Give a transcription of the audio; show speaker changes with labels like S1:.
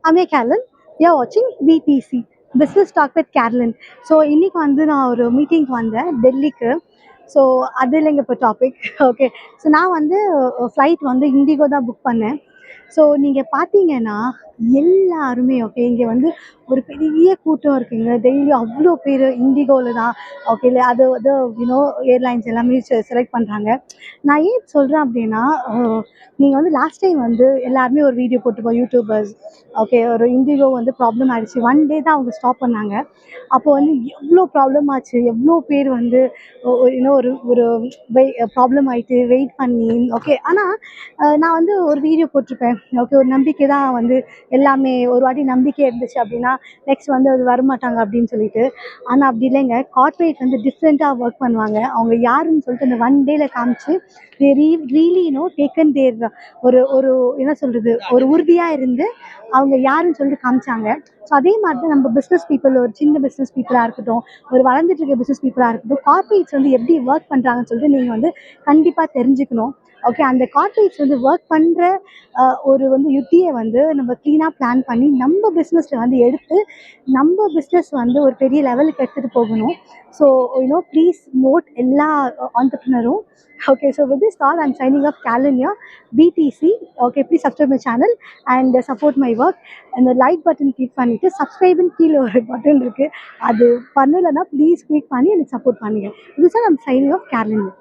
S1: I'm Carolyn. You're watching BTC Business Talk with Carolyn. So இன்னைக்கு வந்து நான் ஒரு மீட்டிங்க்கு வந்தேன் டெல்லிக்கு. ஸோ அது இல்லைங்க இப்போ டாபிக். ஓகே, ஸோ நான் வந்து ஃப்ளைட் வந்து இண்டிகோ தான் புக் பண்ணேன். ஸோ நீங்கள் பார்த்தீங்கன்னா எல்லாருமே ஓகே, இங்கே வந்து ஒரு பெரிய கூட்டம் இருக்குங்க. டெய்லி அவ்வளோ பேர் இண்டிகோவில் தான் ஓகே, இல்லை அது வந்து யூனோ ஏர்லைன்ஸ் எல்லாமே செலக்ட் பண்ணுறாங்க. நான் ஏன் சொல்கிறேன் அப்படின்னா, நீங்கள் வந்து லாஸ்ட் டைம் வந்து எல்லாருமே ஒரு வீடியோ போட்டுப்போம் யூடியூபர்ஸ். ஓகே, ஒரு இண்டிகோ வந்து ப்ராப்ளம் ஆகிடுச்சு, 1 டே தான் அவங்க ஸ்டாப் பண்ணாங்க. அப்போ வந்து எவ்வளோ ப்ராப்ளம் ஆச்சு, எவ்வளோ பேர் வந்து இன்னும் ஒரு ஒரு ப்ராப்ளம் ஆகிட்டு வெயிட் பண்ணி ஓகே. ஆனால் நான் வந்து ஒரு வீடியோ போட்டிருப்பேன் ஓகே, ஒரு நம்பிக்கை தான் வந்து எல்லாமே. ஒரு வாட்டி நம்பிக்கை இருந்துச்சு அப்படின்னா நெக்ஸ்ட் வந்து அது வரமாட்டாங்க அப்படின்னு சொல்லிட்டு. ஆனால் அப்படி இல்லைங்க, கார்ப்பரேட் வந்து டிஃப்ரெண்ட்டாக ஒர்க் பண்ணுவாங்க. அவங்க யாருன்னு சொல்லிட்டு அந்த 1 டேல காமிச்சு தே ரியலி டேக்கன் தேர் ஒரு ஒரு என்ன சொல்கிறது, ஒரு உறுதியாக இருந்து அவங்க யாருன்னு சொல்லிட்டு காமிச்சாங்க. ஸோ அதே மாதிரி தான் நம்ம பிஸ்னஸ் பீப்புள், ஒரு சின்ன பிஸ்னஸ் பீப்புளாக இருக்கட்டும், ஒரு வளர்ந்துட்டு இருக்க பிஸ்னஸ் பீப்புளாக இருக்கட்டும், கார்ப்பரேட்ஸ் வந்து எப்படி ஒர்க் பண்ணுறாங்கன்னு சொல்லிட்டு நீங்கள் வந்து கண்டிப்பாக தெரிஞ்சுக்கணும். ஓகே, அந்த கார்ப்பரேட்ஸ் வந்து ஒர்க் பண்ணுற ஒரு வந்து யுத்தியை வந்து நம்ம க்ளீனாக பிளான் பண்ணி நம்ம பிஸ்னஸில் வந்து எடுத்து நம்ம பிஸ்னஸ் வந்து ஒரு பெரிய லெவலுக்கு எடுத்துகிட்டு போகணும். ஸோ ப்ளீஸ் நோட் எல்லா ஆண்டர்ப்ரனரும். Okay, so with this thought, I'm signing off Carolyn here, BTC. Okay, please subscribe my channel and support my work. And the like button click பண்ணிட்டு subscribe ன்னு கீழே ஒரு பட்டன் இருக்குது, அது பண்ணலைன்னா ப்ளீஸ் கிளிக் பண்ணி எனக்கு சப்போர்ட் பண்ணுங்கள். This is I'm signing off Carolyn here.